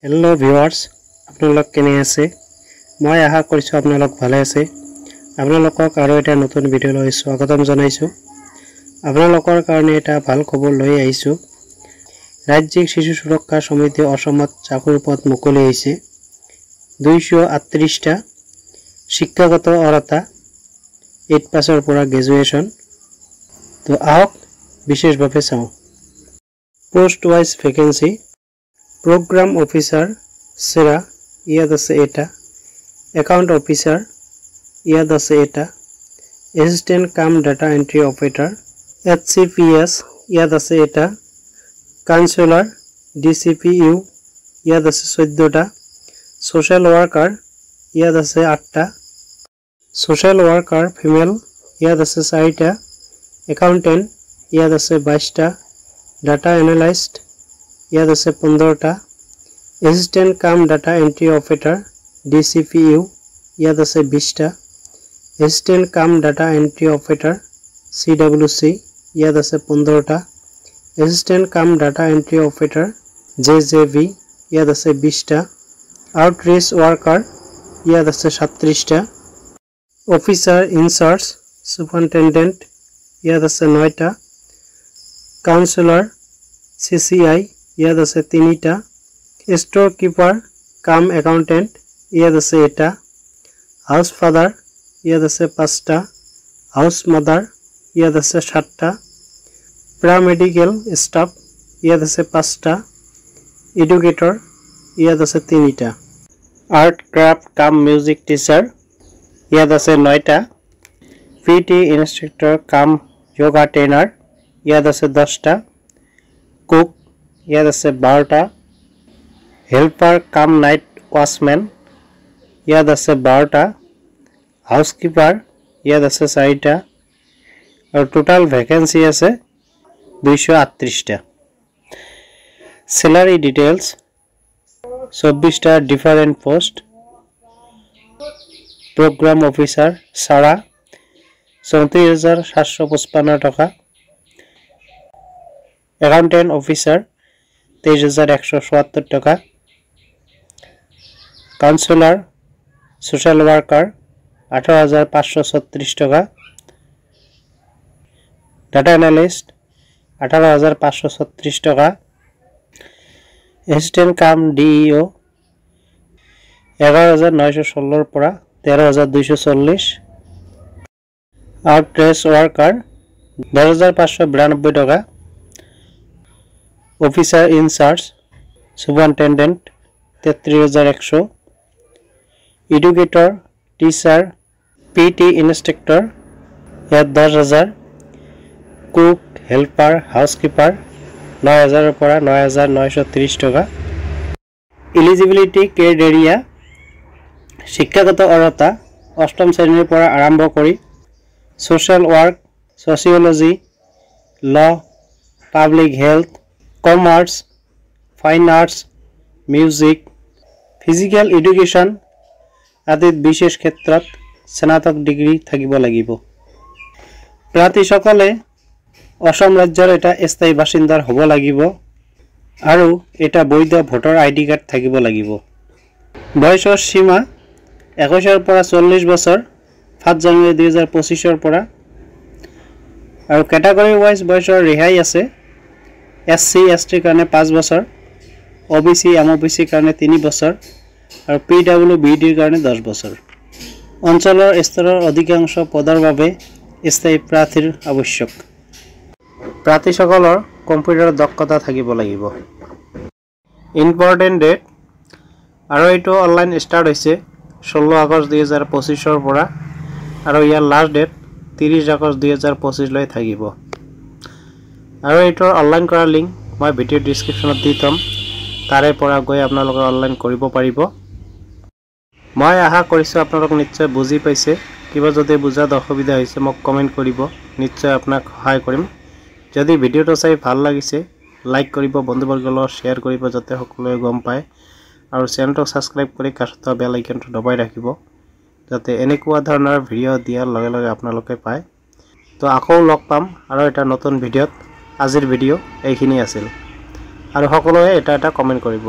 Hello viewers আপোনালোক কেনে আছে মই আশা কৰিছো আপোনালোক ভালে আছে আপোনালোকক আৰু এটা নতুন ভিডিও লৈ স্বাগতম জনাইছো আপোনালোকৰ কাৰণে এটা ভাল খবৰ লৈ আহিছো ৰাজ্যিক শিশু সুৰক্ষা সমিতি অসমত চাকৰি পদ মুকলি হৈছে 238 টা শিক্ষাগত অৰ্হতা 8 পাছৰ পৰা গ্ৰেজুৱেচন তো আহক বিশেষভাৱে চাও post wise vacancy Program Officer Sera ইয়াদছে এটা Account Officer ইয়াদছে এটা Assistant Cum Data Entry Operator HCPS ইয়াদছে এটা Counselor DCPU ইয়াদছে 14 টা Social Worker ইয়াদছে 8 টা Social Worker Female ইয়াদছে 4 টা Accountant ইয়াদছে 22 টা Data Analyst ইয়াদছে 15 টা Assistant Cum Data Entry Operator DCPU ইয়াদছে 20 টা Assistant Cum Data Entry Operator CWC ইয়াদছে 15 টা Assistant Cum Data Entry Operator JJV ইয়াদছে 20 টা Outreach Worker ইয়াদছে 37 টা Officer in Charge Superintendent ইয়াদছে 9 টা Counselor CCI ইয়াদছে 3 টা Store Keeper Cum Accountant ইয়াদছে এটা House Father ইয়াদছে 5 টা House Mother ইয়াদছে 7 টা Paramedical Staff ইয়াদছে 5 টা Educator ইয়াদছে 3 টা Art Craft Cum Music Teacher ইয়াদছে 9 টা PT Instructor Cum Yoga Trainer ইয়াদছে 10 টা Cook ইয়াদছে 12 টা Helper Cum Night Watchman ইয়াদছে 12 টা Housekeeper ইয়াদছে 4 টা আর টোটাল ভ্যাকেন্সি আছে 238 টা Salary details 24 টা ডিফারেন্ট পোস্ট Program Officer সারা 34755 টাকা Accountant Officer 23177 টাকা Counselor Social Worker 18536 টাকা Data Analyst 18536 টাকা Assistant Cum DEO 11916 পৰা 13240 Outreach Worker 10592 টাকা Officer in Charge Superintendent 33100 Educator Teacher PT Instructor 10000 Cook Helper Housekeeper 9000 পৰা 9930 টাকা Eligibility Criteria শিক্ষাগত অৰ্হতা অষ্টম শ্ৰেণীৰ পৰা আৰম্ভ কৰি Social Work Sociology Law Public Health Commerce, Fine Arts, Music, Physical Education আদিত বিশেষ ক্ষেত্ৰত স্নাতক ডিগ্ৰী থাকিব লাগিব প্ৰাৰ্থীসকলে অসম ৰাজ্যৰ এটা স্থায়ী বাসিন্দাৰ হ'ব লাগিব আৰু এটা বৈধ ভোটাৰ আইডি কাৰ্ড থাকিব লাগিব বয়সৰ সীমা 21 পৰা 40 বছৰ 7 জানুৱাৰী 2025 ৰ পৰা আৰু ক্যাটাগৰী ওয়াইজ বয়সৰ ৰেহাই আছে SC ST কাৰণে 5 বছৰ OBC MOBC কাৰণে 3 বছৰ আৰু PWBD কাৰণে 10 বছৰ অঞ্চলৰ স্তৰৰ অধিকাংশ পদৰ বাবে স্থায়ী প্ৰাৰ্থীৰ আৱশ্যক প্ৰাৰ্থীসকলৰ কম্পিউটাৰ দক্ষতা থাকিব লাগিব ইম্পৰ্টেন্ট ডেট আৰু এটো অনলাইন ষ্টাৰ্ট হৈছে 16 আগষ্ট 2025 ৰ পৰা আৰু ইয়াৰ লাষ্ট ডেট 30 আগষ্ট 2025 লৈ থাকিব আৰু এটোৰ অনলাইন কৰা লিংক মই ভিডিও ডেসক্ৰিপচনত দি থম তাৰে পৰা গৈ আপোনালোকে অনলাইন কৰিব পাৰিব মই আশা কৰিছো আপোনালোক নিশ্চয় বুজি পাইছে কিবা যদি বুজাত অসুবিধা হৈছে মোক কমেন্ট কৰিব নিশ্চয় আপোনাক সহায় কৰিম যদি ভিডিওটো চাই ভাল লাগিছে লাইক কৰিব বন্ধুবৰ্গৰ লগত শেয়াৰ কৰিব যাতে সকলোৱে গম পায় আৰু চেনেলটো সাবস্ক্ৰাইব কৰি কাষত বেল আইকনটো দবাই ৰাখিব যাতে এনেকুৱা ধৰণৰ ভিডিও দিয়াৰ লগে লগে আপোনালোকে পায় তো আকৌ লগ পাম আৰু এটা নতুন ভিডিওত আজিৰ ভিডিও এইখিনি আছিল আৰু সকলোৱে এটা কমেন্ট কৰিব।